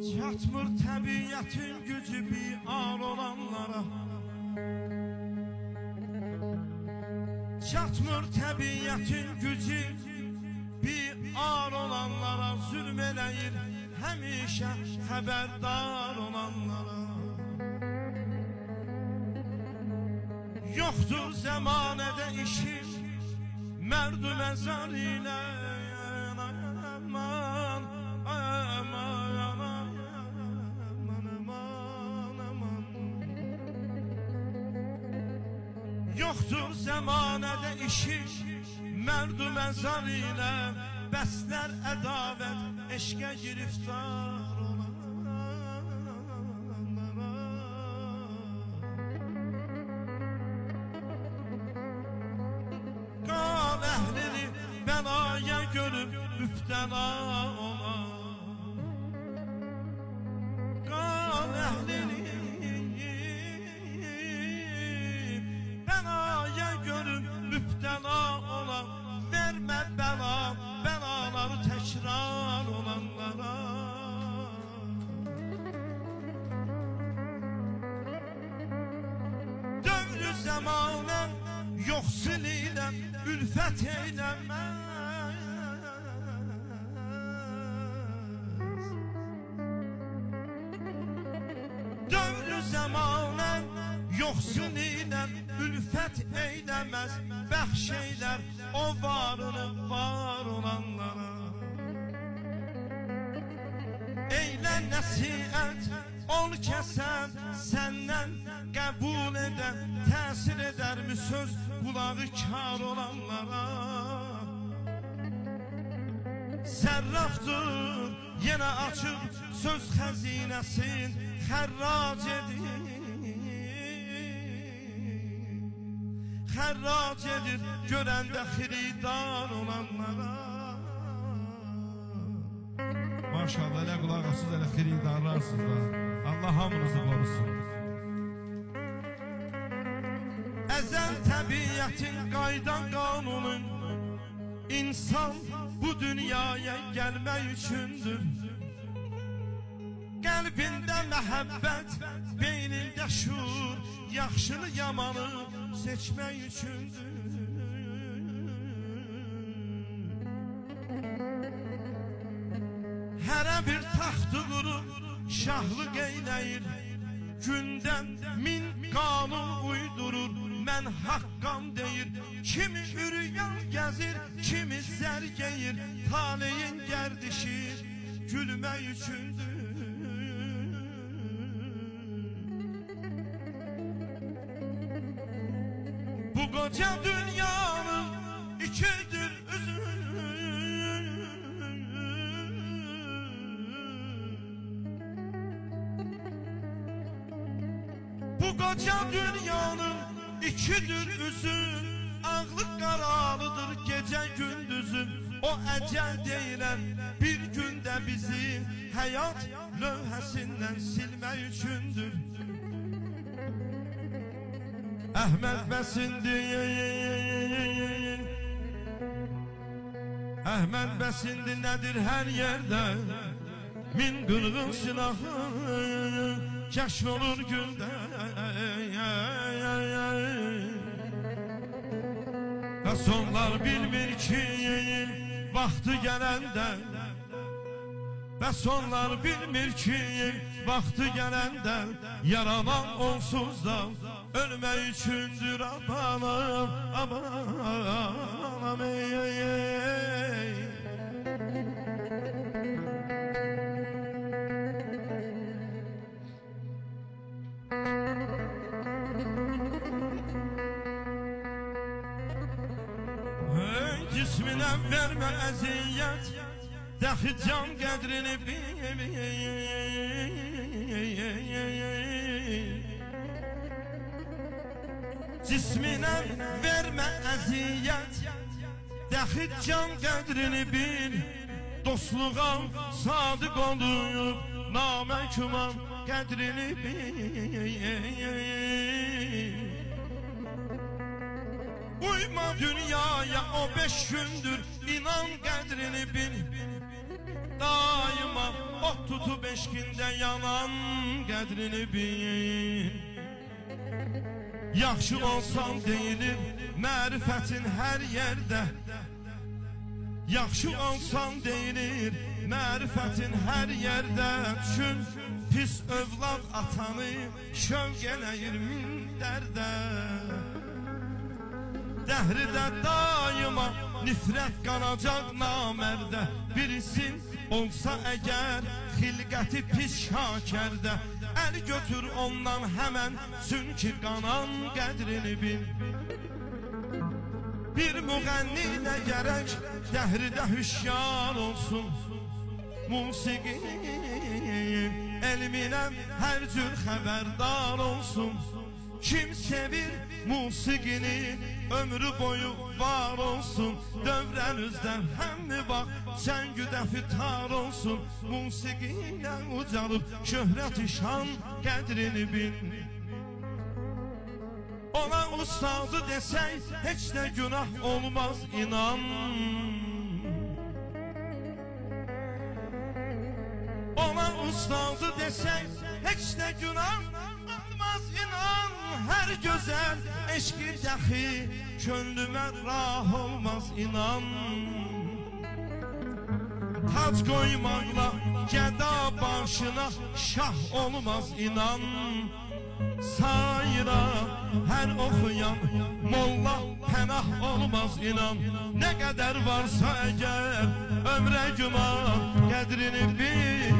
Çatmır təbiyyətin gücü bir ar olanlara, çatmır təbiyyətin gücü bir ar olanlara, zülm eləyir həmişə xəbərdar olanlara. Yoxdur zəmanədə işim mərd-ü məzar ilə, aman, aman, aman, aman, aman. Yoxdur zəmanədə işim mərd-ü məzar ilə, bəslər ədavət, eşqə giriftar olanlara. Qal əhlini bəlaya görüb müftəla olan, qal əhlini bəlaya görüb müftəla olan, vermə bəla, bəlaları təkrar olanlara. Dövrü zəmanən yoxsul ilə ülfət eyləməz. Dövrü zəmanən yoxsul ilə ülfət eyləməz, bəxş eylər o varını var olanlara. Eylə nəsihət, ol kəsən, səndən qəbul edən, təsir edərmi söz qulağı kar olanlara. Sərrafdır, yenə açıb söz xəzinəsin xərrac edir, xərrac edir görəndə xiridar olanlara. Maşallah, elə qulaq asız, elə xiridarlarsınız da. Allah hamınızı qorusun. Əzəl təbiyyətin qaydan qanunun, insan bu dünyaya gəlmək üçündür. Qəlbində məhəbbət, beynində şuur, yaxşını yamanı seçmək üçündür. Hərə bir taxtı qurub şahlıq eyləyir, gündən min qanun uydurur, mən haqqam deyir. Kimi ürüyan gəzir, kimi zər geyir, taleyin gərdişi gülmək üçündür. Bu qoca dünyanın ikidir üzü, bu qoca dünyanın ikidir üzü, ağlı qaralıdır gecə gündüzün. O əcəl deyilən bir gündə bizi həyat lövhəsindən silmək üçündür. Əhməd bəsindir, Əhməd bəsindir nədir hər yerdə, min qırğın silahı kəşf olur gündə. Bəs onlar bilmir ki vaxtı gələndə, bəs onlar bilmir ki vaxtı gələndə, yaranan onsuz da ölmək üçündür. Aman, aman, ey, ey, ey. Cisminə vermə əziyyət, dəxi can qədrini bil. Cisminə vermə əziyyət, dəxi can qədrini bil. Dostluğa sadiq olub naməhkuman qədrini bil. Uyma dünyaya o 5 gündür, inan qədrini bil. Daima ot tutub eşkində yanan qədrini bil. Yaxşı olsan deyilir mərifətin hər yerdə. Yaxşı olsan deyilir mərifətin hər yerdə. Çün pis övlad atanı şövq eləyir min dərdə. Dəhridə daima nifrət qanacaq namərdə. Birisin olsa əgər xilqəti pis şakərdə. Əl götür ondan həmən, çünki qanan qədrini bil. Bir müğənni nə gərək dəhridə hüşyar olsun. Musiqi elminə hər cür xəbərdar olsun. Kim sevir musiqini ömrü boyu var olsun. Dövrənizdən həmmi bax cəngüdə fitar olsun. Musiqi ilə ucalıb şöhrət-i şan qədrini bil. Ona ustadı desək heç nə günah olmaz inan. Ona ustadı desək heç nə günah olmaz inan. Hər gözəl eşqi dəxi könlümə rah olmaz inan. Tac qoymaqla gəda başına şah olmaz inan. Sayıra hər oxuyan molla pənah olmaz inan. Nə qədər varsa əgər ömrə güman qədrini bil.